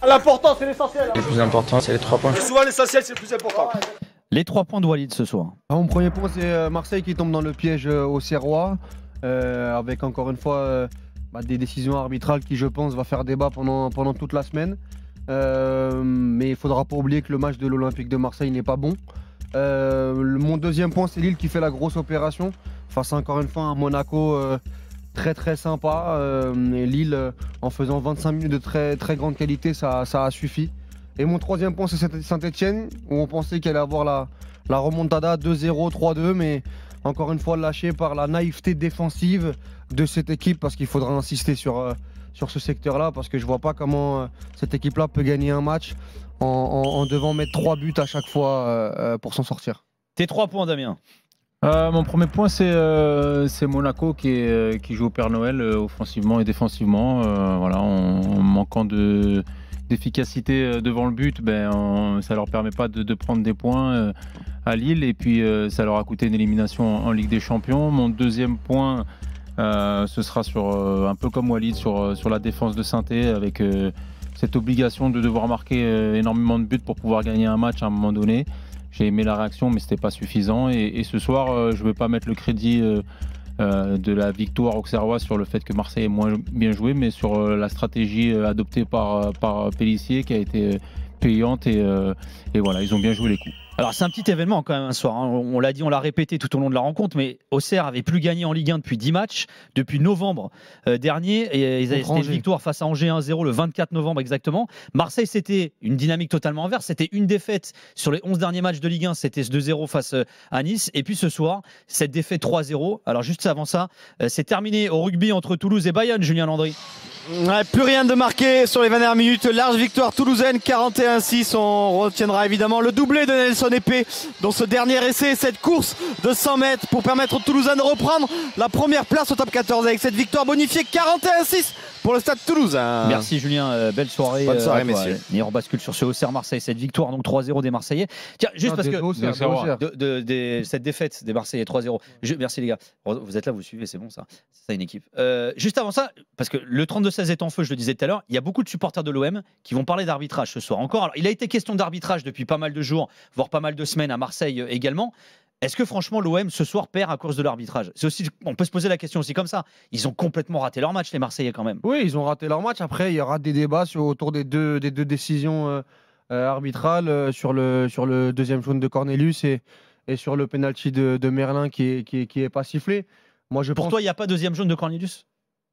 L'important, c'est l'essentiel. Le plus important, c'est les 3 points. Et souvent, l'essentiel, c'est le plus important. Les 3 points de Walid ce soir. Mon premier point, c'est Marseille qui tombe dans le piège au Serrois, avec encore une fois des décisions arbitrales qui, je pense, va faire débat pendant toute la semaine. Mais il ne faudra pas oublier que le match de l'Olympique de Marseille n'est pas bon. Mon deuxième point, c'est Lille qui fait la grosse opération face à, encore une fois, un Monaco très très sympa. Et Lille, en faisant 25 minutes de très très grande qualité, ça a suffi. Et mon troisième point, c'est Saint-Etienne, où on pensait qu'elle allait avoir la remontada 2-0, 3-2, mais encore une fois lâché par la naïveté défensive de cette équipe, parce qu'il faudra insister sur ce secteur-là, parce que je vois pas comment cette équipe-là peut gagner un match en devant mettre 3 buts à chaque fois pour s'en sortir. Tes 3 points, Damien. Mon premier point, c'est Monaco qui joue au Père Noël offensivement et défensivement. Voilà, en manquant d'efficacité devant le but, ça leur permet pas de prendre des points à Lille, et puis ça leur a coûté une élimination en Ligue des Champions. Mon deuxième point, ce sera un peu comme Walid sur la défense de Saint-Étienne, avec cette obligation de devoir marquer énormément de buts pour pouvoir gagner un match à un moment donné. J'ai aimé la réaction, mais c'était pas suffisant. Et ce soir, je ne vais pas mettre le crédit de la victoire auxerroise sur le fait que Marseille est moins bien joué, mais sur la stratégie adoptée par Pélissier, qui a été payante, et voilà, ils ont bien joué les coups. Alors c'est un petit événement quand même un soir, hein. On l'a dit, on l'a répété tout au long de la rencontre, mais Auxerre avait plus gagné en Ligue 1 depuis 10 matchs, depuis novembre dernier, et ils avaient fait une victoire face à Angers 1-0 le 24 novembre exactement. Marseille, c'était une dynamique totalement inverse, c'était une défaite sur les 11 derniers matchs de Ligue 1, c'était ce 2-0 face à Nice, et puis ce soir, cette défaite 3-0. Alors juste avant ça, c'est terminé au rugby entre Toulouse et Bayonne, Julien Landry. Ouais, plus rien de marqué sur les 20 dernières minutes. Large victoire toulousaine, 41-6. On retiendra évidemment le doublé de Nelson Épée dans ce dernier essai, cette course de 100 mètres pour permettre aux Toulousains de reprendre la première place au top 14 avec cette victoire bonifiée 41-6 pour le Stade toulousain. Merci Julien, belle soirée. Bonne soirée messieurs. Et on bascule sur ce Auxerre-Marseille, cette victoire donc 3-0 des Marseillais. Tiens, juste parce que cette défaite des Marseillais 3-0. Merci les gars, vous êtes là, vous suivez, c'est bon ça. C'est ça une équipe. Juste avant ça, parce que le 32-16 est en feu, je le disais tout à l'heure, il y a beaucoup de supporters de l'OM qui vont parler d'arbitrage ce soir encore. Alors, il a été question d'arbitrage depuis pas mal de jours, voire pas mal de semaines à Marseille également. Est-ce que franchement l'OM ce soir perd à cause de l'arbitrage? C'est aussi, on peut se poser la question aussi comme ça. Ils ont complètement raté leur match, les Marseillais quand même. Oui, ils ont raté leur match. Après, il y aura des débats autour des deux décisions arbitrales, sur le deuxième jaune de Cornelius et sur le penalty de Merlin qui est pas sifflé. Pour toi, il n'y a pas deuxième jaune de Cornelius?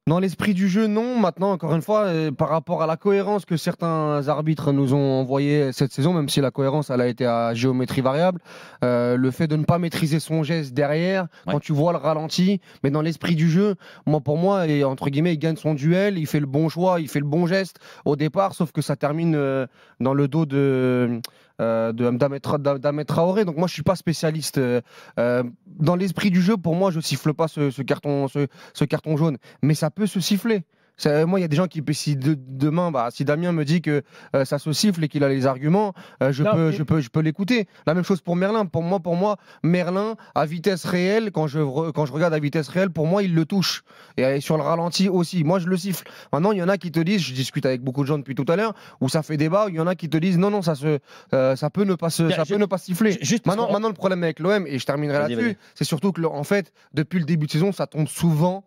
Dans l'esprit du jeu, non. Maintenant, encore une fois, par rapport à la cohérence que certains arbitres nous ont envoyée cette saison, même si la cohérence elle a été à géométrie variable, le fait de ne pas maîtriser son geste derrière, quand tu vois le ralenti, mais dans l'esprit du jeu, pour moi, et entre guillemets, il gagne son duel, il fait le bon choix, il fait le bon geste au départ, sauf que ça termine dans le dos d'Ahmed Traoré. Donc moi je suis pas spécialiste dans l'esprit du jeu. Pour moi je siffle pas ce carton jaune, mais ça peut se siffler. Moi, il y a des gens qui, si demain, si Damien me dit que ça se siffle et qu'il a les arguments, je peux l'écouter. La même chose pour Merlin. Pour moi, Merlin, à vitesse réelle, quand je regarde à vitesse réelle, pour moi, il le touche. Et sur le ralenti aussi. Moi, je le siffle. Maintenant, il y en a qui te disent, je discute avec beaucoup de gens depuis tout à l'heure, où ça fait débat, il y en a qui te disent, non, ça peut ne pas siffler. Maintenant, le problème avec l'OM, et je terminerai là-dessus, c'est surtout que, en fait, depuis le début de saison, ça tombe souvent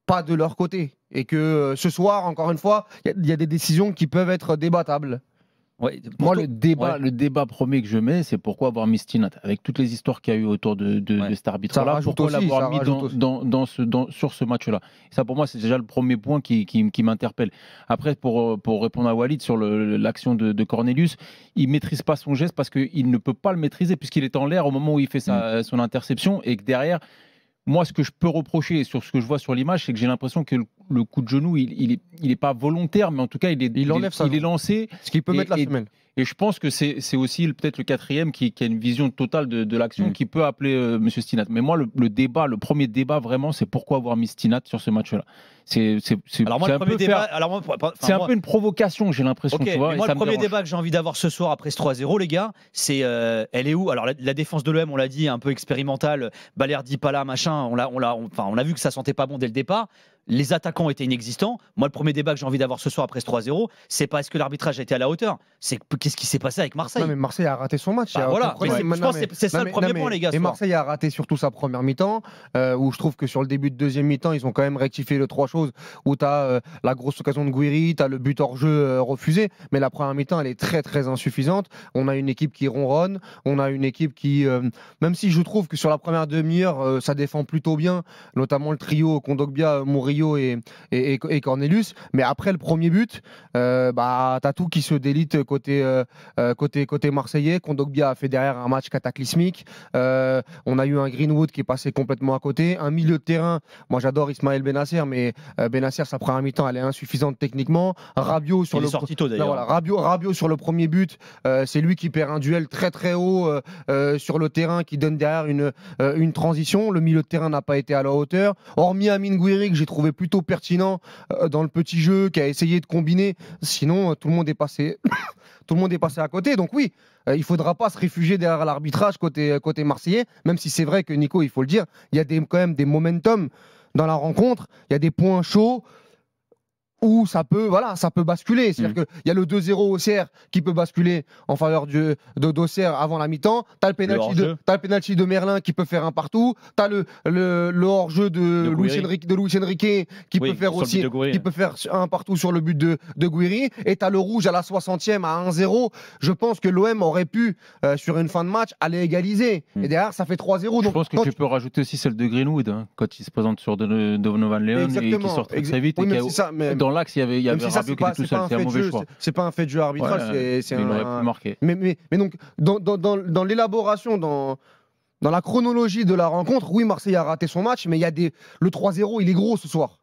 pas de leur côté. Et que ce soir, encore une fois, il y a des décisions qui peuvent être débattables. Ouais, moi, le débat premier que je mets, c'est pourquoi avoir mis Stinat avec toutes les histoires qu'il y a eu autour de cet arbitre-là. Pourquoi l'avoir mis sur ce match-là? Ça, pour moi, c'est déjà le premier point qui m'interpelle. Après, pour répondre à Walid sur l'action de Cornelius, il ne maîtrise pas son geste parce qu'il ne peut pas le maîtriser puisqu'il est en l'air au moment où il fait son interception et que derrière. Moi, ce que je peux reprocher sur ce que je vois sur l'image, c'est que j'ai l'impression que le coup de genou, il est pas volontaire, mais en tout cas, il est lancé. Ce qui peut mettre la semelle. Et je pense que c'est aussi peut-être le quatrième qui a une vision totale de l'action qui peut appeler M. Stinat. Mais moi, le premier débat vraiment, c'est pourquoi avoir mis Stinat sur ce match-là. C'est un peu une provocation, j'ai l'impression. Okay, moi, le premier débat que j'ai envie d'avoir ce soir après ce 3-0, les gars, c'est elle est où? Alors la défense de l'OM, on l'a dit, un peu expérimentale, Balerdi, Pala, machin. On a vu que ça sentait pas bon dès le départ. les attaquants étaient inexistants. Moi, le premier débat que j'ai envie d'avoir ce soir après ce 3-0, c'est pas est-ce que l'arbitrage a été à la hauteur, c'est qu'est-ce qui s'est passé avec Marseille. Non, mais Marseille a raté son match. Voilà, je pense que c'est ça le premier point, les gars. Et Marseille a raté surtout sa première mi-temps, où je trouve que sur le début de deuxième mi-temps, ils ont quand même rectifié les trois choses, où tu as la grosse occasion de Gouiri, tu as le but hors jeu refusé, mais la première mi-temps, elle est très très insuffisante. On a une équipe qui ronronne, on a une équipe qui, même si je trouve que sur la première demi-heure, ça défend plutôt bien, notamment le trio Kondogbia, Murillo et Cornelius, mais après le premier but, t'as tout qui se délite côté marseillais. Kondogbia a fait derrière un match cataclysmique. On a eu un Greenwood qui est passé complètement à côté, un milieu de terrain. Moi j'adore Ismaël Benasser, mais Benasser sa première mi-temps elle est insuffisante techniquement. Rabiot sur Rabiot sur le premier but, c'est lui qui perd un duel très très haut sur le terrain, qui donne derrière une transition. Le milieu de terrain n'a pas été à la hauteur. Hormis Amine Gouiri que j'ai trouvé plutôt pertinent dans le petit jeu, qui a essayé de combiner. Sinon, tout le monde est passé, tout le monde est passé à côté. Donc oui, il ne faudra pas se réfugier derrière l'arbitrage côté marseillais, même si c'est vrai que Nico, il faut le dire, il y a quand même des momentum dans la rencontre, il y a des points chauds où ça peut basculer. C'est-à-dire qu'il y a le 2-0 Auxerre qui peut basculer en faveur d'Auxerre avant la mi-temps. Tu as le penalty de Merlin qui peut faire un partout. Tu as le hors-jeu de Luis Enrique qui peut faire aussi qui peut faire un partout sur le but de Gouiri. Et tu as le rouge à la 60e à 1-0. Je pense que l'OM aurait pu, sur une fin de match, aller égaliser. Et derrière, ça fait 3-0. Je pense que tu peux rajouter aussi celle de Greenwood, hein, quand il se présente sur Donovan León et qui sort très vite. Dans l'axe, il y avait Rabiot qui était tout seul, c'est un mauvais choix. C'est pas un fait de jeu arbitral, c'est il aurait pu marquer. Mais donc, dans l'élaboration, dans la chronologie de la rencontre, oui, Marseille a raté son match, mais le 3-0, il est gros ce soir.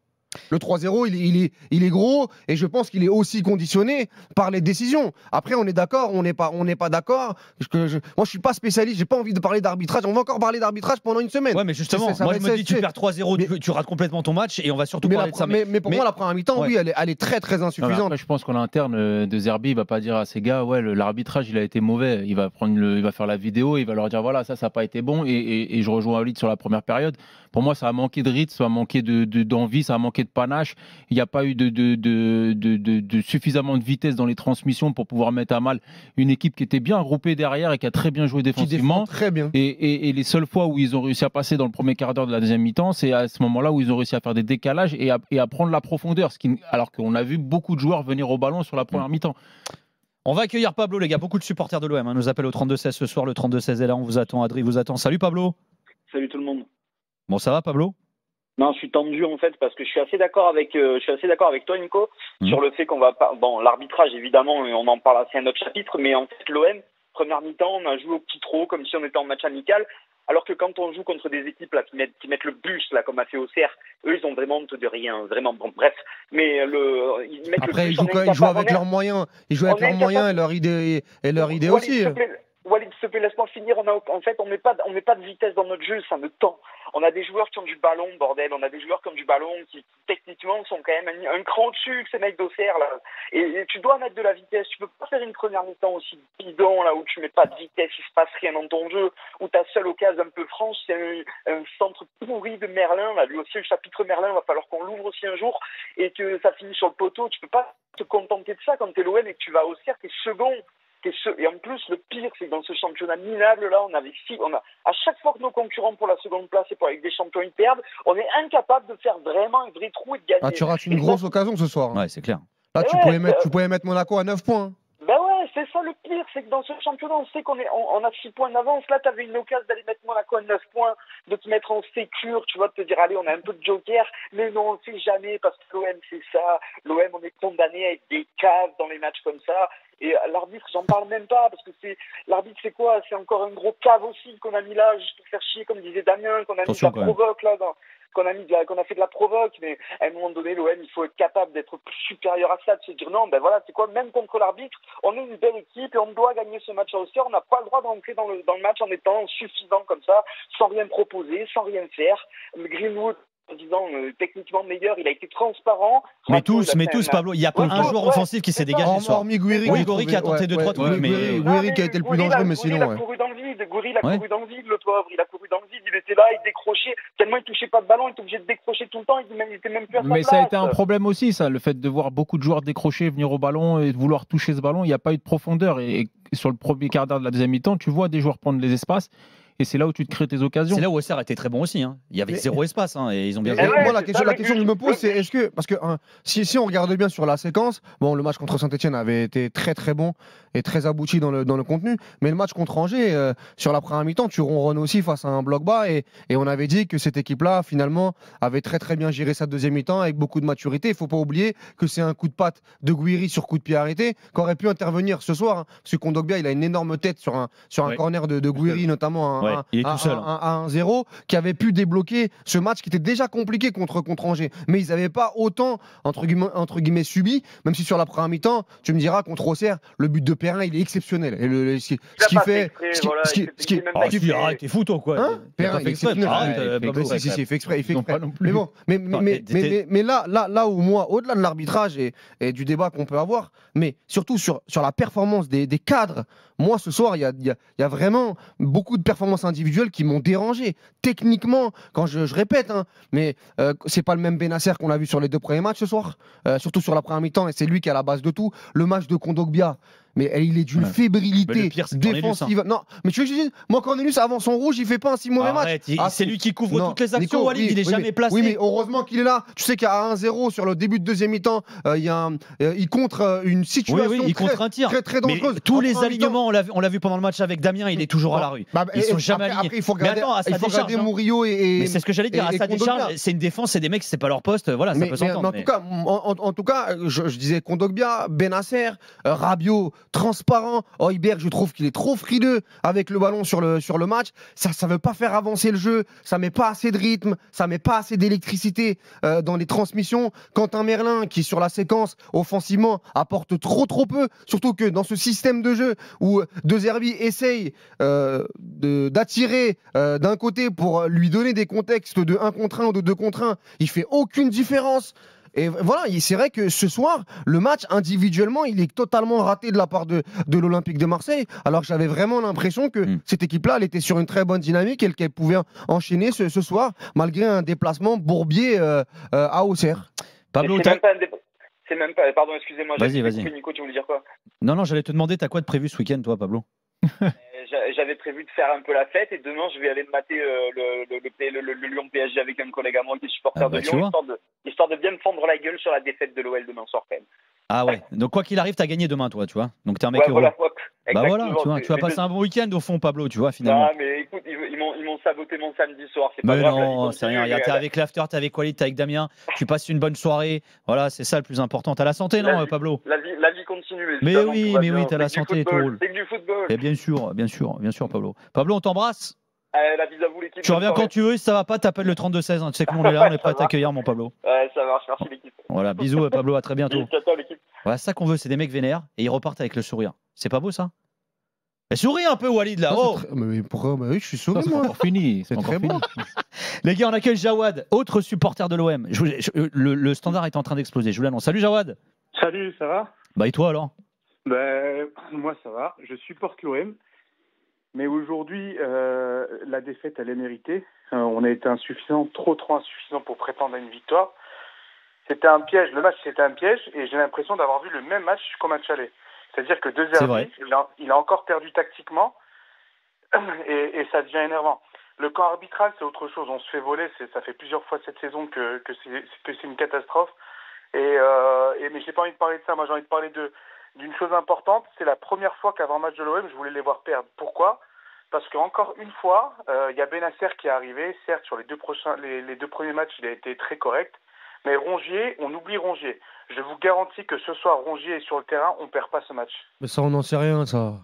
Le 3-0, il est gros, et je pense qu'il est aussi conditionné par les décisions. Après, on est d'accord, on n'est pas d'accord. Moi, je suis pas spécialiste, j'ai pas envie de parler d'arbitrage. On va encore parler d'arbitrage pendant une semaine. Ouais, mais justement, moi je me dis, tu perds 3-0, tu rates complètement ton match, et on va surtout parler de ça. Mais pour moi, la première mi-temps, oui, elle est très très insuffisante. Après, je pense qu'en interne de Zerbi, il va pas dire à ces gars, ouais, l'arbitrage, il a été mauvais. Il va faire la vidéo, il va leur dire, voilà, ça n'a pas été bon. Et je rejoins Walid sur la première période. Pour moi, ça a manqué de rythme, ça a manqué d'envie, ça a manqué de panache. Il n'y a pas eu de suffisamment de vitesse dans les transmissions pour pouvoir mettre à mal une équipe qui était bien regroupée derrière et qui a très bien joué défensivement. Très bien. Et les seules fois où ils ont réussi à passer dans le premier quart d'heure de la deuxième mi-temps, c'est à ce moment-là où ils ont réussi à faire des décalages et à prendre la profondeur. Alors qu'on a vu beaucoup de joueurs venir au ballon sur la première mi-temps. On va accueillir Pablo, les gars. Beaucoup de supporters de l'OM nous appellent au 32-16 ce soir. Le 32-16 est là, on vous attend. Adri vous attend. Salut Pablo. Salut tout le monde. Bon, ça va Pablo? Non, je suis tendu en fait parce que je suis assez d'accord avec toi Nico sur le fait qu'on va pas l'arbitrage évidemment on en parle, c'est un autre chapitre, mais en fait l'OM première mi-temps on a joué au petit trot comme si on était en match amical, alors que quand on joue contre des équipes là qui mettent le bus là comme a fait Auxerre, eux ils ont vraiment honte de rien, vraiment bon bref, mais ils mettent après, le bus. Ils jouent avec leurs moyens, et leur idée aussi. Walid, s'il te plaît, laisse-moi finir. On met pas de vitesse dans notre jeu, ça me tend. On a des joueurs qui ont du ballon, bordel. On a des joueurs qui ont du ballon qui techniquement sont quand même un cran dessus que ces mecs d'Auxerre là. Et tu dois mettre de la vitesse. Tu peux pas faire une première mi-temps aussi bidon là où tu mets pas de vitesse, il se passe rien dans ton jeu, où ta seule occasion un peu franche, c'est un centre pourri de Merlin. Là, lui aussi le chapitre Merlin, va falloir qu'on l'ouvre aussi un jour et que ça finit sur le poteau. Tu peux pas te contenter de ça quand t'es l'OM et que tu vas à Auxerre, t'es second. Et en plus, le pire, c'est que dans ce championnat minable, là, à chaque fois que nos concurrents pour la seconde place et pour avec des champions ils perdent, on est incapable de faire vraiment un vrai trou et de gagner. Ah, tu rates une grosse occasion ce soir. Ouais, c'est clair. Là, tu pouvais mettre Monaco à 9 points. Ben ouais, c'est ça le pire, c'est que dans ce championnat, on sait qu'on a 6 points d'avance. Là, tu avais une occasion d'aller mettre Monaco à 9 points, de te mettre en sécure, tu vois, de te dire, allez, on a un peu de joker. Mais non, on ne sait jamais parce que l'OM, c'est ça. L'OM, on est condamné à être des caves dans les matchs comme ça. Et l'arbitre, j'en parle même pas parce que l'arbitre, c'est quoi? C'est encore un gros cave aussi qu'on a mis là, juste pour faire chier, comme disait Damien, qu'on a mis de la provoque là, qu'on a fait de la provoque. Mais à un moment donné, l'OM, il faut être capable d'être supérieur à ça, de se dire non, ben voilà, c'est quoi, même contre l'arbitre, on est une belle équipe et on doit gagner ce match à Auxerre. On n'a pas le droit d'entrer dans le match en étant suffisant comme ça, sans rien proposer, sans rien faire. Greenwood, disant techniquement meilleur, il a été transparent. Mais tous, Pablo, il n'y a pas un joueur offensif qui s'est dégagé. Hormis Gouiri qui a tenté 2-3 trucs. Gouiri qui a été le plus dangereux, mais sinon. Il a couru dans le vide, le pauvre. Il a couru dans le vide, il était là, il décrochait. Tellement il touchait pas de ballon, il était obligé de décrocher tout le temps, il était même plus à sa place. Mais ça a été un problème aussi, ça, le fait de voir beaucoup de joueurs décrocher, venir au ballon et de vouloir toucher ce ballon. Il n'y a pas eu de profondeur. Et sur le premier quart d'heure de la deuxième mi-temps, tu vois des joueurs prendre les espaces. Et c'est là où tu te crées tes occasions. C'est là où Auxerre était très bon aussi. Hein. Il y avait zéro espace et ils ont bien joué. Moi, la question que je me pose, c'est est-ce que. Parce que si on regarde bien sur la séquence, bon, le match contre Saint-Etienne avait été très très bon et très abouti dans le contenu. Mais le match contre Angers, sur la première mi-temps, tu ronronnes aussi face à un bloc bas. Et on avait dit que cette équipe-là, finalement, avait très très bien géré sa deuxième mi-temps avec beaucoup de maturité. Il ne faut pas oublier que c'est un coup de patte de Gouiri sur coup de pied arrêté qu'aurait pu intervenir ce soir. Hein, parce que Kondogbia, il a une énorme tête sur un corner de Gouiri, notamment. Il est tout seul. À 1-0, qui avait pu débloquer ce match qui était déjà compliqué contre Angers. Mais ils n'avaient pas autant, entre guillemets, subi, même si sur la première mi-temps, tu me diras, contre Auxerre, le but de Perrin, il est exceptionnel. Et ce qui fait. Arrête, t'es fou, toi, quoi. Hein Perrin, il fait exprès. Il fait exprès. Mais bon, mais là où moi, au-delà de l'arbitrage et du débat qu'on peut avoir, mais surtout sur la performance des cadres, moi, ce soir, il y a vraiment beaucoup de performances individuelles qui m'ont dérangé. Techniquement, quand je répète, hein, mais c'est pas le même Benasser qu'on a vu sur les 2 premiers matchs ce soir, surtout sur la première mi-temps, et c'est lui qui est à la base de tout. Le match de Kondogbia, mais il est d'une fébrilité défensive. Non, mais tu veux que je dise, moi Cornelius avant son rouge, il fait pas un si mauvais match. C'est lui qui couvre toutes les actions. Walid, il est jamais placé. Oui, mais heureusement qu'il est là. Tu sais qu'à 1-0 sur le début de deuxième mi-temps, il contre une situation il contre un tir très dangereuse. Mais tous les alignements, on l'a vu pendant le match avec Damien, il est toujours à la rue. Ils sont jamais alignés. Après, il faut regarder Murillo et. Mais c'est ce que j'allais dire. À sa décharge, c'est une défense, c'est des mecs, c'est pas leur poste. Voilà, ça peut s'entendre. En tout cas, je disais Kondogbia, Benasser, Rabiot, transparent. Højbjerg, je trouve qu'il est trop frileux avec le ballon sur le match. Ça veut pas faire avancer le jeu. Ça met pas assez de rythme. Ça met pas assez d'électricité dans les transmissions. Quentin Merlin, qui sur la séquence offensivement apporte trop peu. Surtout que dans ce système de jeu où De Zerbi essaye d'attirer d'un côté pour lui donner des contextes de 1 contre 1 ou de 2 contre 1, il fait aucune différence. Et voilà, c'est vrai que ce soir, le match, individuellement, il est totalement raté de la part de l'Olympique de Marseille, alors que j'avais vraiment l'impression que cette équipe-là, elle était sur une très bonne dynamique et qu'elle pouvait enchaîner ce soir, malgré un déplacement bourbier à Auxerre. Pablo, c'est même pas... Pardon, excusez-moi. Vas-y. Nico, tu voulais dire quoi? Non, j'allais te demander, t'as quoi de prévu ce week-end, toi, Pablo? J'avais prévu de faire un peu la fête et demain je vais aller me mater le Lyon PSG avec un collègue à moi qui est supporter de Lyon, histoire de bien me fendre la gueule sur la défaite de l'OL demain soir quand même. Ah ouais, donc quoi qu'il arrive, t'as gagné demain, toi, tu vois. Donc t'es un mec heureux. Voilà, tu vas passer un bon week-end au fond, Pablo, tu vois, finalement. Ah, mais écoute, ils m'ont saboté mon samedi soir, c'est pas grave. Non, c'est rien, t'es avec l'after, t'es avec Walid, t'es avec Damien, tu passes une bonne soirée, voilà, c'est ça le plus important. T'as la santé, non, Pablo? La vie continue. Mais oui, t'as la santé, tout roule. C'est du football. Et bien sûr, Pablo. Pablo, on t'embrasse. La bise à vous, l'équipe. Tu reviens quand tu veux, si ça va pas, t'appelles le 32-16. Hein. Tu sais que nous, on est là, on est prêt à t'accueillir, mon Pablo. Ouais, ça marche, merci l'équipe. Voilà, bisous, Pablo, à très bientôt. Ciao, l'équipe. Voilà, c'est ça qu'on veut, c'est des mecs vénères et ils repartent avec le sourire. C'est pas beau, ça? Mais souris un peu, Walid, là. Mais pourquoi? Oui, je suis souri, moi. C'est encore fini. C'est très bon. Les gars, on accueille Jawad, autre supporter de l'OM. Le standard est en train d'exploser, je vous l'annonce. Salut, Jawad. Salut, ça va? Bah, et toi, alors? Moi, ça va. Je supporte l'OM. Mais aujourd'hui, la défaite, elle est méritée. On a été insuffisant, trop insuffisant pour prétendre à une victoire. C'était un piège. Le match, c'était un piège. Et j'ai l'impression d'avoir vu le même match qu'au match aller. C'est-à-dire que De Zerbi, il a encore perdu tactiquement. Et ça devient énervant. Le camp arbitral, c'est autre chose. On se fait voler. Ça fait plusieurs fois cette saison que c'est une catastrophe. Mais j'ai pas envie de parler de ça. Moi, j'ai envie de parler d'une chose importante. C'est la première fois qu'avant le match de l'OM, je voulais les voir perdre. Pourquoi? Parce qu'encore une fois, il y a Benasser qui est arrivé. Certes, sur les deux premiers matchs, il a été très correct. Mais Rongier, on oublie Rongier. Je vous garantis que ce soir, Rongier est sur le terrain, on perd pas ce match. Mais ça, on n'en sait rien, ça.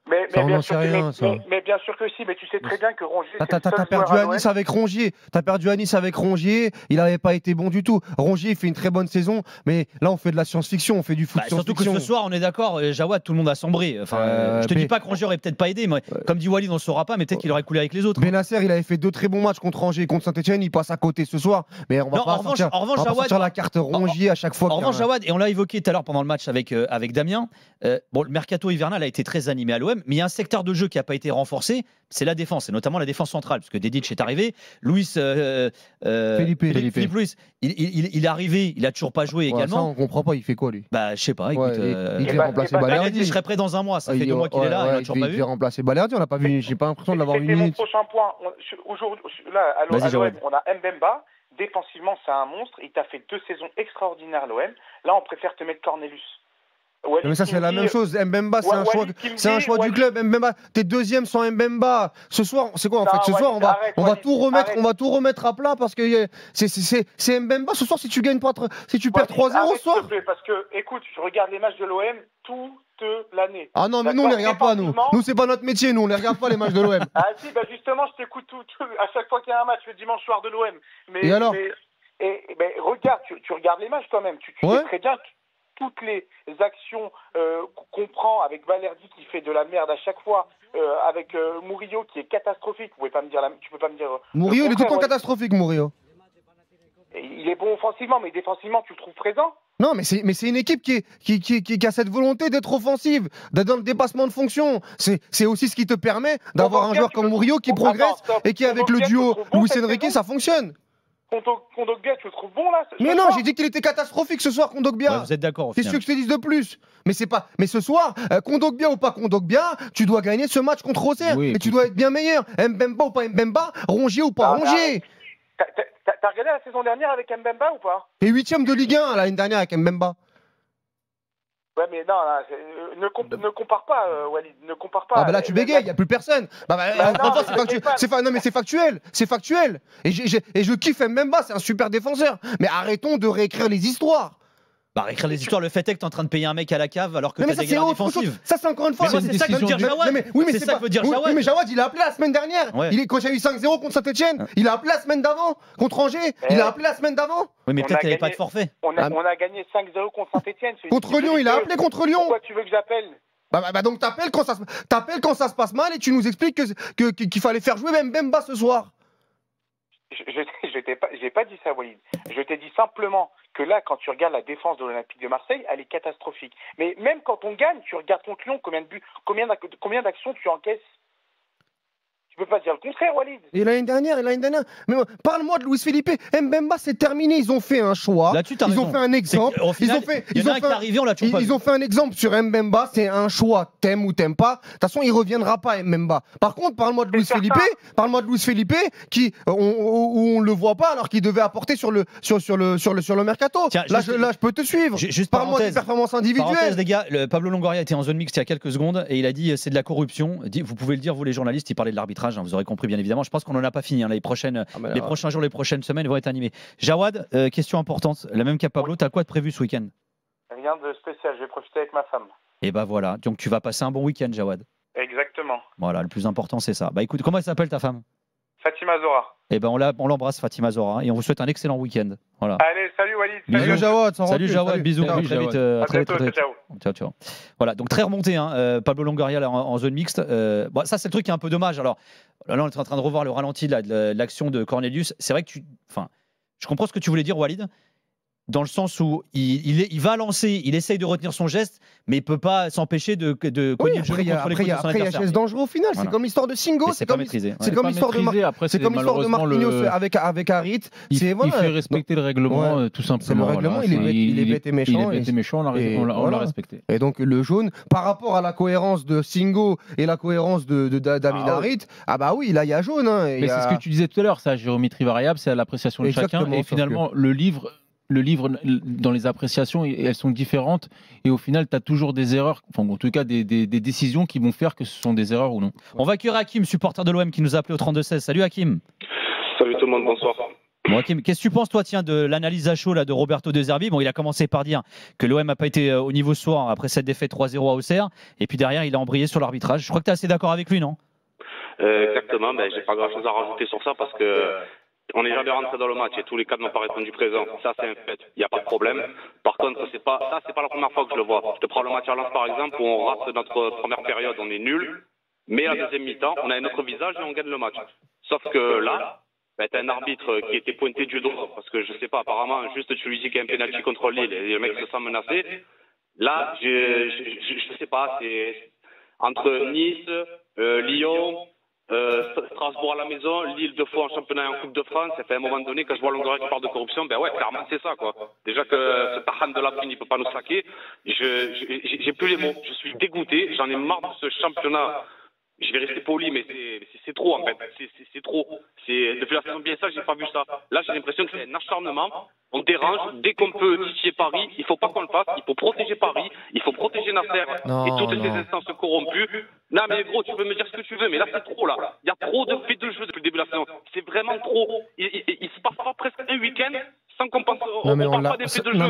Mais Ça, on bien n'en sûr sait que- rien, ça. mais bien sûr que si, mais tu sais très bien que Rongier, c'est T'as le seul perdu joueur à à l'OM. Nice avec Rongier. T'as perdu à Nice avec Rongier. Il n'avait pas été bon du tout. Rongier, il fait une très bonne saison, mais là, on fait de la science-fiction, on fait du foot Bah, surtout que science-fiction. ce soir, on est d'accord, Jawad, tout le monde a sombré. Enfin, je te dis pas que Rongier aurait peut-être pas aidé, mais comme dit Walid, on ne saura pas, mais peut-être qu'il aurait coulé avec les autres. Benasser, il avait fait 2 très bons matchs contre Angers et contre Saint-Etienne. Il passe à côté ce soir, mais on va Non, pas en revanche, sortir Jawad, la carte Rongier à chaque fois. En revanche, Jawad, et on l'a évoqué tout à l'heure pendant le match avec Damien, bon, le mercato hivernal a été très animé à l'OM, mais il y a un secteur de jeu qui n'a pas été renforcé, c'est la défense, et notamment la défense centrale, parce que Dedic est arrivé, Philippe Luis, il est arrivé, il a toujours pas joué Ça, également. on comprend pas, il fait quoi lui? Bah, je sais pas, écoute. Il devait remplacer Balerdi. Je serais prêt dans un mois, ça fait 2 mois qu'il est là, on l'a toujours pas Il vu. devait remplacer Balerdi, on l'a pas vu, j'ai pas l'impression de l'avoir vu une C'était mon minute. prochain point. Aujourd'hui, là, à Vas-y, l'OM, Jawad. on a Mbemba. Défensivement, c'est un monstre. Il t'a fait 2 saisons extraordinaires, l'OM. Là, on préfère te mettre Cornelius. Walid Mais ça, c'est la Kimdi, même chose. Mbemba, c'est Ouais, un choix, Walid Kimdi, c'est un choix du Walid- club. Mbemba, t'es deuxième sans Mbemba. Ce soir, c'est quoi en Non, fait? Ce soir, Walid, arrête, on va Walid, tout remettre, arrête. on va tout remettre à plat parce que c'est Mbemba. Ce soir, si tu gagnes pas, si tu perds Walid, 3-0 arrête, ce soir. s'il te plaît, parce que, écoute, je regarde les matchs de l'OM toute l'année. Ah non, mais nous, on les regarde pas, nous. Défensivement- Nous, c'est pas notre métier, nous, on les regarde pas les matchs de l'OM. Ah si, bah justement, je t'écoute à chaque fois qu'il y a un match le dimanche soir de l'OM. Mais, Et alors ben, regarde, tu regardes les matchs toi-même. Tu Ouais. sais très bien que toutes les actions qu'on prend avec Balerdi qui fait de la merde à chaque fois, avec Murillo qui est catastrophique. Tu peux pas me dire. Murillo, il est tout le temps contraire, catastrophique, Murillo. ouais. Il est bon offensivement, mais défensivement, tu le trouves présent. Non, mais c'est une équipe qui a cette volonté d'être offensive, d'être dans le dépassement de fonction. C'est aussi ce qui te permet d'avoir un joueur comme Murillo qui progresse et qui, avec le duo Luis Enrique, ça fonctionne. Kondogbia, tu le trouves bon là Mais non, j'ai dit qu'il était catastrophique ce soir, Kondogbia. Ouais, vous êtes d'accord au Qu'est-ce final. que je te dise de plus? Mais c'est pas. Mais ce soir, Kondogbia ou pas Kondogbia, tu dois gagner ce match contre Auxerre. Oui, et tu dois être bien meilleur. Mbemba ou pas Mbemba, Rongier ou pas Rongier. T'as regardé la saison dernière avec Mbemba ou pas? Et 8ème de Ligue 1 l'année dernière avec Mbemba. Ouais, mais non, là, ne compare pas, Walid, ne compare pas. Ah bah là tu bégayes, il n'y a plus personne. non, Enfin, mais c'est pas- non mais c'est factuel, c'est factuel. Et je kiffe Mbemba, c'est un super défenseur. Mais arrêtons de réécrire les histoires. Bah, réécrire les histoires, le fait est que t'es en train de payer un mec à la cave alors que Non, mais t'as ça des c'est galères autre chose. défensives. Ça c'est encore une fois. Mais moi, c'est c'est ça que veut dire décision Jawad. Oui, mais C'est ça que veut dire oui, Jawad. oui, mais Jawad, il a appelé la semaine dernière. Ouais. Quand il y a eu 5-0 contre Saint-Etienne, il a appelé la semaine d'avant. Contre Angers, il a appelé la semaine d'avant. Oui, mais On peut-être a qu'il n'y avait pas gagné. de forfait. On a gagné 5-0 contre Saint-Etienne. Contre Lyon, il a appelé contre Lyon. Pourquoi tu veux que j'appelle? Bah donc t'appelles quand ça se passe mal et tu nous expliques qu'il fallait faire jouer même Mbemba ce soir. J'ai pas dit ça, Walid. Je t'ai dit simplement que là, quand tu regardes la défense de l'Olympique de Marseille, elle est catastrophique. Mais même quand on gagne, tu regardes contre Lyon, combien de buts, combien d'actions tu encaisses? Tu peux pas dire le contraire, Walid. Et l'année dernière. Mais parle-moi de Luis Felipe. Mbemba, c'est terminé. Ils ont fait un choix. Là-dessus, t'as Ils raison. ont fait un exemple. Au final, il y en a un qui est arrivé, on l'a toujours pas vu. Ils ont fait un exemple sur Mbemba. C'est un choix. T'aimes ou t'aimes pas. De toute façon, il reviendra pas, Mbemba. Par contre, parle-moi de Luis Felipe. Parle-moi de Luis Felipe où on le voit pas alors qu'il devait apporter sur le mercato. Tiens, Là, juste- je peux te suivre. Juste Parle-moi des parenthèse. performances Parenthèse, individuelles. les gars, Pablo Longoria était en zone mixte il y a quelques secondes et il a dit c'est de la corruption. Vous pouvez le dire, vous les journalistes, il parlait de l'arbitrage, hein, vous aurez compris bien évidemment. Je pense qu'on n'en a pas fini. Hein, les prochains jours, les prochaines semaines vont être animés. Jawad, question importante, la même qu'à Pablo, t'as quoi de prévu ce week-end? Rien de spécial, je vais profiter avec ma femme. Et bah voilà, donc tu vas passer un bon week-end, Jawad. Exactement. Voilà, le plus important c'est ça. Bah écoute, comment elle s'appelle ta femme? Fatima Zora. Et ben on l'embrasse Fatima Zora et on vous souhaite un excellent week-end. Voilà. Allez, salut Walid. Salut Jawad. sans Salut rancune, Jawad, bisous, Salut, à très vite. Jawad. À Très bientôt, vite. ciao. Ciao. Voilà, donc très remonté, hein, Pablo Longoria là, en zone mixte. Bon, ça, c'est le truc qui est un peu dommage. Alors, là, on est en train de revoir le ralenti de l'action de Cornelius. C'est vrai que je comprends ce que tu voulais dire, Walid, dans le sens où il va lancer, il essaye de retenir son geste, mais il peut pas s'empêcher de Oui, cogner le genou après, il y a contre les coudes de son après, il y a adversaire. geste dangereux au final. Voilà. C'est comme l'histoire de Singo. Mais c'est pas maîtrisé. C'est comme l'histoire de C'est C'est comme l'histoire de Marquinhos avec Harit. Il C'est voilà. fait respecter le règlement, Ouais. tout simplement. C'est le règlement, voilà. il est bête et méchant. Il est bête et méchant, on l'a voilà. respecté. Et donc le jaune, par rapport à la cohérence de Singo et la cohérence d'Amin Harit, ah bah oui, là il y a jaune. Hein, Mais c'est ce que tu disais tout à l'heure, ça, géométrie variable, c'est à l'appréciation de chacun. Exactement, Et sauf finalement, le livre, dans les appréciations, elles sont différentes. Et au final, tu as toujours des erreurs, enfin, en tout cas des décisions qui vont faire que ce sont des erreurs ou non. On va accueillir Hakim, supporter de l'OM, qui nous a appelé au 32-16. Salut Hakim. Salut tout le monde, bonsoir. Bon, Hakim, qu'est-ce que tu penses, toi, tiens, de l'analyse à chaud là, de Roberto De Zerbi? Bon, il a commencé par dire que l'OM n'a pas été au niveau ce soir après cette défaite 3-0 à Auxerre. Et puis derrière, il a embrayé sur l'arbitrage. Je crois que tu es assez d'accord avec lui, non? Exactement. J'ai pas grand-chose à rajouter sur ça parce que on n'est jamais rentré dans le match et tous les cadres n'ont pas répondu présent. Ça, c'est un fait. Il n'y a pas de problème. Par contre, c'est pas la première fois que je le vois. Je te prends le match à Lens, par exemple, où on rate notre première période, on est nul. Mais à la deuxième mi-temps, on a un autre visage et on gagne le match. Sauf que là, t'as un arbitre qui était pointé du doigt, parce que je sais pas, apparemment, juste tu lui dis qu'il y a un pénalty contre Lille et le mec se sent menacé. Là, je sais pas, c'est entre Nice, Lyon, Strasbourg à la maison, Lille 2 fois en championnat et en Coupe de France. Ça fait à un moment donné, quand je vois Longoria qui parle de corruption, ben ouais, clairement, c'est ça, quoi. Déjà que ce Tahan de la Brune, il peut pas nous saquer. J'ai plus les mots. Je suis dégoûté. J'en ai marre de ce championnat. Je vais rester poli, mais c'est trop, en fait. C'est trop. Depuis la saison bien ça, j'ai pas vu ça. Là, j'ai l'impression que c'est un acharnement. On dérange. Dès qu'on peut titiller Paris, il faut pas qu'on le fasse. Il faut protéger Paris. Il faut protéger Nasser et toutes ces instances corrompues. Non, mais gros, tu peux me dire ce que tu veux, mais là, c'est trop, là. Il y a trop de faits de jeu depuis le début de la saison. C'est vraiment trop. Il se passe pas presque un week-end sans qu'on pense. Non,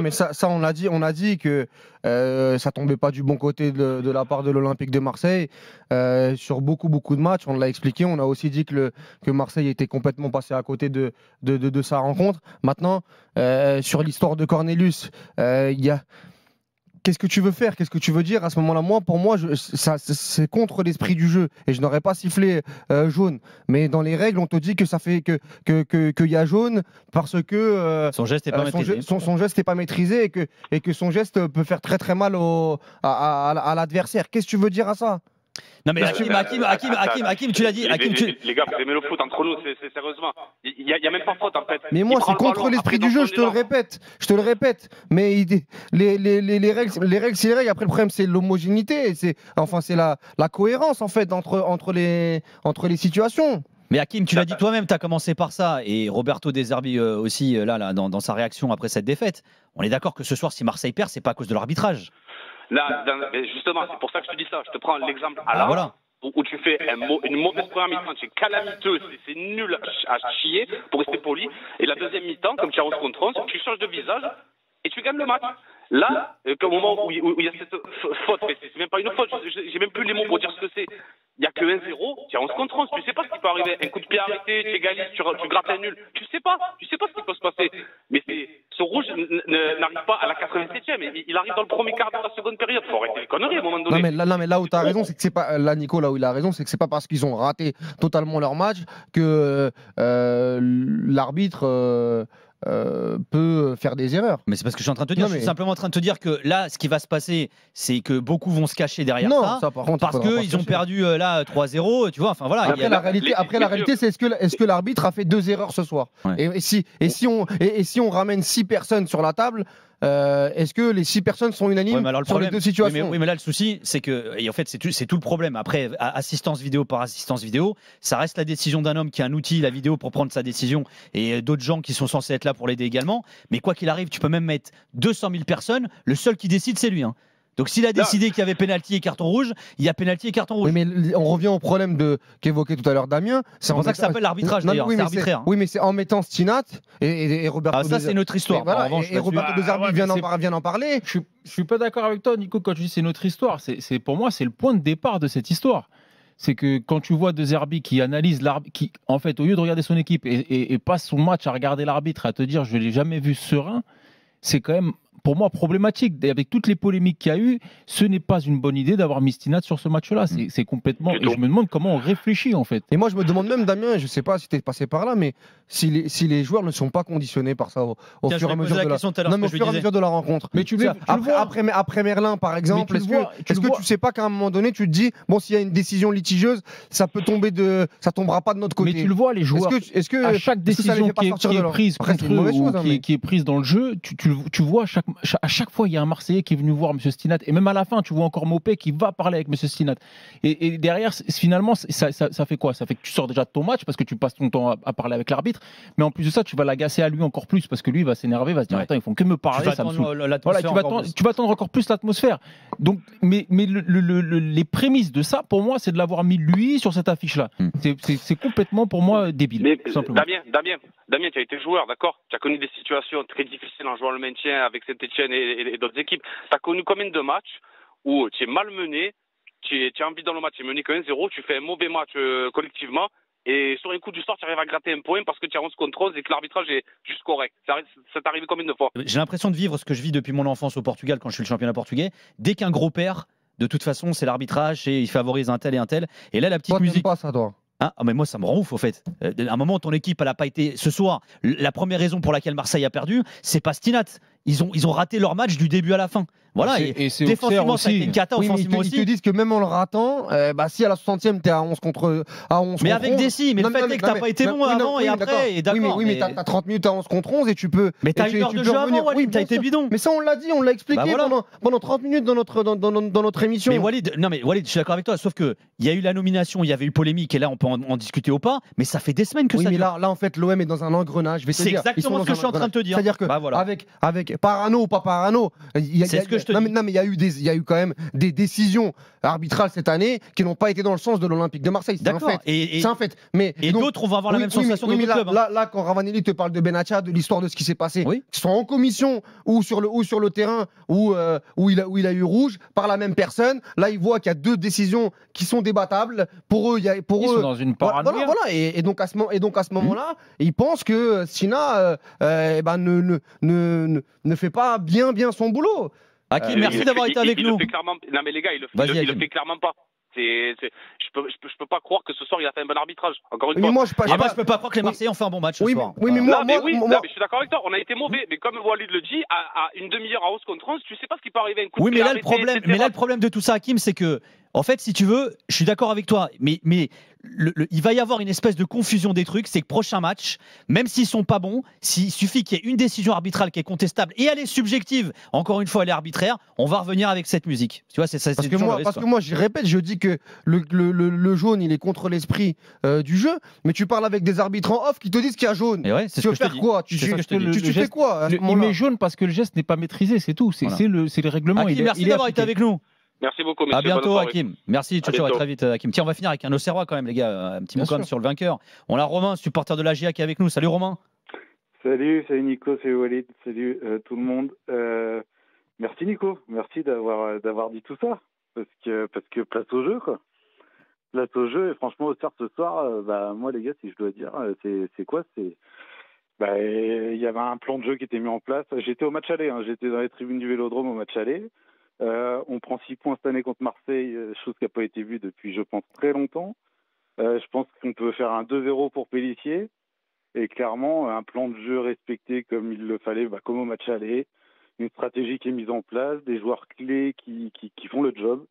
mais ça, on a dit que ça tombait pas du bon côté de la part de l'Olympique de Marseille. Sur beaucoup de matchs, on l'a expliqué. On a aussi dit que Marseille était complètement passé à côté de sa rencontre. Maintenant, sur l'histoire de Cornelius, il y a... Qu'est-ce que tu veux faire? Qu'est-ce que tu veux dire à ce moment-là? Pour moi, c'est contre l'esprit du jeu et je n'aurais pas sifflé jaune. Mais dans les règles, on te dit que ça fait qu'il y a jaune parce que son geste n'est pas maîtrisé. Son geste n'est pas maîtrisé et que son geste peut faire très très mal à l'adversaire. Qu'est-ce que tu veux dire à ça? Non mais Hakim, tu l'as dit. Les gars, vous aimez le foot entre nous, c'est sérieusement. Il y a même pas faute en fait. Mais moi, c'est contre l'esprit du jeu, je te le répète. Mais les règles, c'est les règles. Après, le problème, c'est l'homogénéité. C'est la cohérence en fait entre les situations. Mais Hakim, tu l'as dit toi-même, tu as commencé par ça. Et Roberto De Zerbi aussi, là, dans sa réaction après cette défaite. On est d'accord que ce soir, si Marseille perd, c'est pas à cause de l'arbitrage. Là, justement, c'est pour ça que je te dis ça. Je te prends l'exemple à la où tu fais une mauvaise première mi-temps, c'est calamiteux, c'est nul à chier, pour rester poli. Et la deuxième mi-temps, comme tu as 11 contre 11, tu changes de visage et tu gagnes le match. Là, au moment où il y a cette faute, c'est même pas une faute, j'ai même plus les mots pour dire ce que c'est. Il n'y a que 1-0, tu as 11 contre 11, tu sais pas ce qui peut arriver. Un coup de pied arrêté, tu égalises, tu grattes un nul. Tu sais pas ce qui peut se passer. Mais ce rouge n'arrive pas à la 87e, il arrive dans le premier quart de la seconde période. Faut arrêter les conneries à un moment donné. Non mais là où tu as raison, c'est que c'est pas là Nico, là où il a raison, c'est que c'est pas parce qu'ils ont raté totalement leur match que l'arbitre peut faire des erreurs. Mais c'est parce que je suis en train de te dire, je suis simplement en train de te dire que là, ce qui va se passer, c'est que beaucoup vont se cacher derrière ça par contre, parce qu'ils ont perdu là 3-0, tu vois. Enfin voilà. Après, la réalité, c'est est-ce que l'arbitre a fait 2 erreurs ce soir? Et si on ramène 6 personnes sur la table, est-ce que les 6 personnes sont unanimes sur les deux situations? Oui, mais là le souci, c'est que, et en fait, c'est tout le problème. Après, assistance vidéo par assistance vidéo, ça reste la décision d'un homme qui a un outil, la vidéo, pour prendre sa décision, et d'autres gens qui sont censés être là pour l'aider également. Mais quoi qu'il arrive, tu peux même mettre 200 000 personnes, le seul qui décide, c'est lui. Donc s'il a décidé qu'il y avait pénalty et carton rouge, il y a pénalty et carton rouge. Oui, mais on revient au problème qu'évoquait tout à l'heure Damien. C'est pour ça que ça s'appelle l'arbitrage d'ailleurs, c'est arbitraire. Oui, mais c'est en mettant Stinat et Roberto. Ça c'est notre histoire. Et Roberto De Zerbi vient en parler. Je suis pas d'accord avec toi, Nico, quand tu dis c'est notre histoire. C'est pour moi c'est le point de départ de cette histoire. C'est que quand tu vois De Zerbi qui analyse l'arbitre, qui en fait au lieu de regarder son équipe et passe son match à regarder l'arbitre, à te dire je l'ai jamais vu serein, c'est quand même pour moi problématique. Et avec toutes les polémiques qu'il y a eu, ce n'est pas une bonne idée d'avoir mis Stinat sur ce match-là. C'est complètement. Et je me demande comment on réfléchit en fait. Et moi je me demande même, Damien, je sais pas si tu es passé par là, mais si les joueurs ne sont pas conditionnés par ça au fur et à mesure de la rencontre. Mais tu vois après Merlin par exemple, est-ce que tu sais pas qu'à un moment donné tu te dis bon, s'il y a une décision litigieuse, ça tombera pas de notre côté. Mais tu le vois, les joueurs. Est-ce que à chaque décision qui est prise contre eux ou qui est prise dans le jeu, tu vois à chaque à chaque fois, il y a un Marseillais qui est venu voir M. Stinat. Et même à la fin, tu vois encore Mopé qui va parler avec M. Stinat. Et derrière, finalement, ça fait quoi? Ça fait que tu sors déjà de ton match parce que tu passes ton temps à parler avec l'arbitre. Mais en plus de ça, tu vas l'agacer à lui encore plus parce que lui, il va s'énerver, va se dire attends, ils font que me parler, ça me saoule. Voilà, tu vas tendre encore plus l'atmosphère. Donc, mais les prémices de ça, pour moi, c'est de l'avoir mis lui sur cette affiche-là. C'est complètement pour moi débile. Mais simplement. Damien, tu as été joueur, d'accord? Tu as connu des situations très difficiles en jouant le maintien avec Saint-Etienne et d'autres équipes. Tu as connu combien de matchs où tu es malmené, tu es envie dans le match, tu es mené que 1-0, tu fais un mauvais match collectivement et sur un coup du sort, tu arrives à gratter un point parce que tu as 11 contre 11 et que l'arbitrage est juste correct. Ça t'est arrivé combien de fois? J'ai l'impression de vivre ce que je vis depuis mon enfance au Portugal quand je suis le championnat portugais. Dès qu'un gros perd, de toute façon, c'est l'arbitrage et il favorise un tel et un tel. Et là, la petite musique. Pas ça, toi. Ah, mais moi, ça me rend ouf, au fait. À un moment, ton équipe, elle n'a pas été. Ce soir, la première raison pour laquelle Marseille a perdu, c'est pas Stinat. Ils ont raté leur match du début à la fin. Voilà, et défensivement, ça a été une cata, offensivement aussi. Ils te disent que même en le ratant, si à la 60e, t'es à 11 contre 11. Mais avec Dessy, mais le fait est que t'as pas été bon avant et après, et d'accord. Oui, mais t'as 30 minutes à 11 contre 11 et tu peux. Mais t'as une heure de jeu avant, Walid, t'as été bidon. Mais ça, on l'a dit, on l'a expliqué pendant 30 minutes dans notre émission. Mais Walid, je suis d'accord avec toi, sauf qu'il y a eu la nomination, il y avait eu polémique, et là, on peut en discuter ou pas, mais ça fait des semaines que ça dure. Oui, mais là, en fait, l'OM est dans un engrenage. C'est exactement ce que je suis en train de te dire. C'est-à-dire que, avec Parano ou pas Parano, c'est ce que je te dis. Non, mais il y a eu quand même des décisions arbitrales cette année qui n'ont pas été dans le sens de l'Olympique de Marseille. C'est un fait. C'est un fait. Et d'autres, on va avoir la même sensation dans notre club. Là, quand Ravanelli te parle de Benatia, de l'histoire de ce qui s'est passé, que ce soit en commission ou sur le terrain où il a eu rouge par la même personne, là, il voit qu'il y a deux décisions qui sont débattables. Pour eux, ils sont dans une paranoïa. Voilà. Et donc à ce moment-là, ils pensent que Sina ne fait pas bien son boulot. Hakim, merci d'avoir été avec nous. Non mais les gars, il le fait clairement pas. Je peux pas croire que ce soir il a fait un bon arbitrage. Encore une fois. Moi, je peux pas croire que les Marseillais ont fait un bon match ce soir. Oui, mais je suis d'accord avec toi. On a été mauvais, mais comme Walid le dit, à une demi-heure à 11 contre 11, tu sais pas ce qui peut arriver. Oui, mais là le problème de tout ça, Hakim, c'est que en fait, si tu veux, je suis d'accord avec toi, mais il va y avoir une espèce de confusion des trucs. C'est que prochain match, même s'ils sont pas bons, s'il suffit qu'il y ait une décision arbitrale qui est contestable et elle est subjective, encore une fois, elle est arbitraire, on va revenir avec cette musique. Tu vois, c'est ça. Parce que moi, je répète, je dis que le jaune, il est contre l'esprit du jeu, mais tu parles avec des arbitres en off qui te disent qu'il y a jaune. Et ouais, tu veux faire quoi? Tu fais quoi? Il met jaune parce que le geste n'est pas maîtrisé, c'est tout. C'est le règlement. Merci d'avoir été avec nous. Merci beaucoup, messieurs. À bientôt, Hakim. Merci, ciao, très vite, Hakim. Tiens, on va finir avec un Auxerrois quand même, les gars. Un petit mot quand même sur le vainqueur. On a Romain, supporter de l'AGA, qui est avec nous. Salut, Romain. Salut Nico, salut Walid, salut tout le monde. Merci Nico, merci d'avoir dit tout ça. Parce que place au jeu, quoi. Place au jeu, et franchement, Auxerre ce soir, moi, les gars, si je dois dire, c'est quoi? Il y avait un plan de jeu qui était mis en place. J'étais au match aller, j'étais dans les tribunes du Vélodrome au match aller. On prend 6 points cette année contre Marseille, chose qui n'a pas été vue depuis, je pense, très longtemps. Je pense qu'on peut faire un 2-0 pour Pélissier. Et clairement, un plan de jeu respecté comme il le fallait, comme au match aller. Une stratégie qui est mise en place, des joueurs clés qui font le job.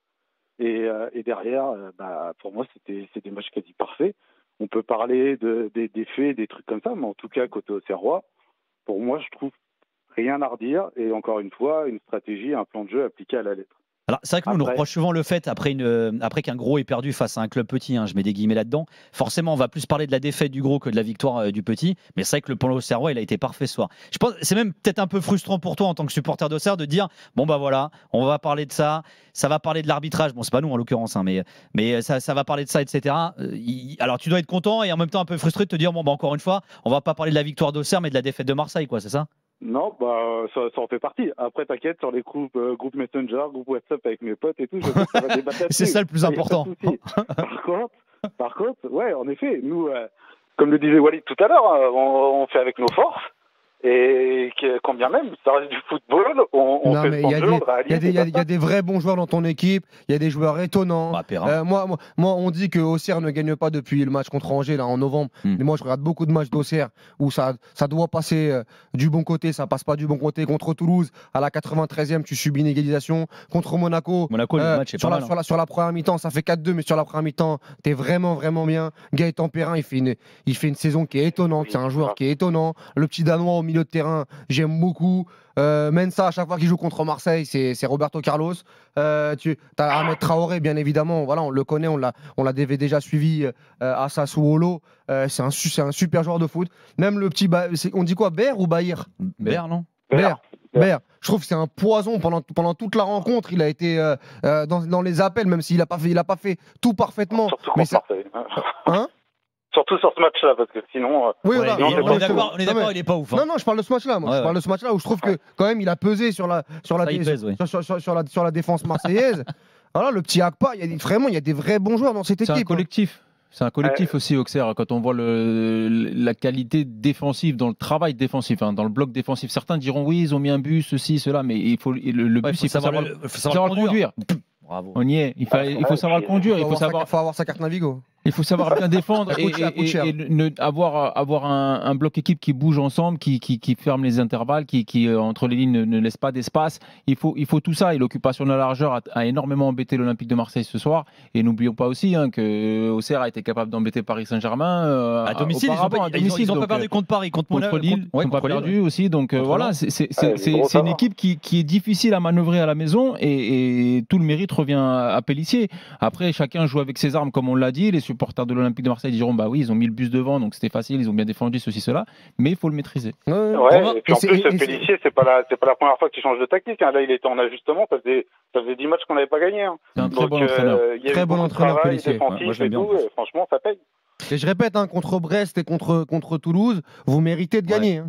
Et derrière, pour moi, c'était des matchs quasi parfaits. On peut parler des faits, des trucs comme ça, mais en tout cas, côté Auxerrois, pour moi, je trouve rien à redire, et encore une fois, une stratégie, un plan de jeu appliqué à la lettre. Alors, c'est vrai que nous reproche souvent le fait, après qu'un gros ait perdu face à un club petit, je mets des guillemets là-dedans, forcément on va plus parler de la défaite du gros que de la victoire du petit, mais c'est vrai que le plan Auxerrois, il a été parfait ce soir. Je pense c'est même peut-être un peu frustrant pour toi en tant que supporter d'Auxerre de dire, voilà, on va parler de ça va parler de l'arbitrage, bon c'est pas nous en l'occurrence, mais ça va parler de ça, etc. Alors tu dois être content et en même temps un peu frustré de te dire, encore une fois, on va pas parler de la victoire d'Auxerre, mais de la défaite de Marseille, quoi, c'est ça? Non, ça en fait partie. Après, t'inquiète, sur les groupes Messenger, groupe WhatsApp avec mes potes et tout, je sais que ça va débattre. C'est ça le plus important. Par contre, ouais, en effet, nous, comme le disait Walid tout à l'heure, on fait avec nos forces. Et quand bien même, ça reste du football, on fait ce jeu. Il y a des vrais bons joueurs dans ton équipe, il y a des joueurs étonnants. Moi, on dit que Auxerre ne gagne pas depuis le match contre Angers là, en novembre. Mais moi, je regarde beaucoup de matchs d'Auxerre où ça doit passer du bon côté, ça passe pas du bon côté. Contre Toulouse, à la 93e, tu subis une égalisation. Contre Monaco, le match est pas mal, sur la première mi-temps, ça fait 4-2, mais sur la première mi-temps, t'es vraiment, vraiment bien. Gaëtan Perrin, il fait une saison qui est étonnante. C'est un joueur qui est étonnant. Le petit Danois au milieu de terrain, j'aime beaucoup. Mensa, à chaque fois qu'il joue contre Marseille, c'est Roberto Carlos. Tu as Ahmed Traoré, bien évidemment. Voilà, on le connaît, on l'avait déjà suivi à Sassuolo. C'est un super joueur de foot. Même le petit, on dit quoi, Baer ou Bahir? Baer, non? Baer. Je trouve que c'est un poison pendant toute la rencontre. Il a été dans les appels, même s'il n'a pas fait tout parfaitement. Surtout mais contre Marseille. Hein? Surtout sur ce match-là, parce que sinon. Oui, on est d'accord, il est pas ouf. Non, je parle de ce match-là. Je parle de ce match-là où je trouve que quand même il a pesé sur la défense marseillaise. Voilà, le petit Akpa, il y a des vrais bons joueurs dans cette équipe. C'est un collectif. C'est un collectif aussi, Auxerre, quand on voit la qualité défensive, dans le travail défensif, dans le bloc défensif. Certains diront oui, ils ont mis un but, ceci, cela, mais le but, il faut savoir le conduire. Bravo. On y est. Il faut savoir le conduire. Il faut avoir sa carte Navigo. Il faut savoir bien défendre et avoir un bloc équipe qui bouge ensemble, qui ferme les intervalles, qui entre les lignes ne laisse pas d'espace. Il faut tout ça. Et l'occupation de la largeur a énormément embêté l'Olympique de Marseille ce soir. Et n'oublions pas aussi que Auxerre a été capable d'embêter Paris Saint-Germain à domicile. Ils n'ont pas perdu contre Paris, contre Lille. Ils n'ont pas perdu aussi. Donc voilà, c'est une équipe qui est difficile à manœuvrer à la maison et tout le mérite revient à Pélissier. Après, chacun joue avec ses armes, comme on l'a dit. Les supporters de l'Olympique de Marseille diront bah oui, ils ont mis le bus devant, donc c'était facile, ils ont bien défendu ceci, cela, mais il faut le maîtriser. Et puis en plus, Pélissier, c'est pas la première fois qu'il change de tactique. Là, il était en ajustement, ça faisait 10 matchs qu'on n'avait pas gagné. C'est un très bon entraîneur. Très bon entraîneur, Pélissier. Moi, j'aime bien. Franchement, ça paye. Et je répète, contre Brest et contre Toulouse, vous méritez de gagner.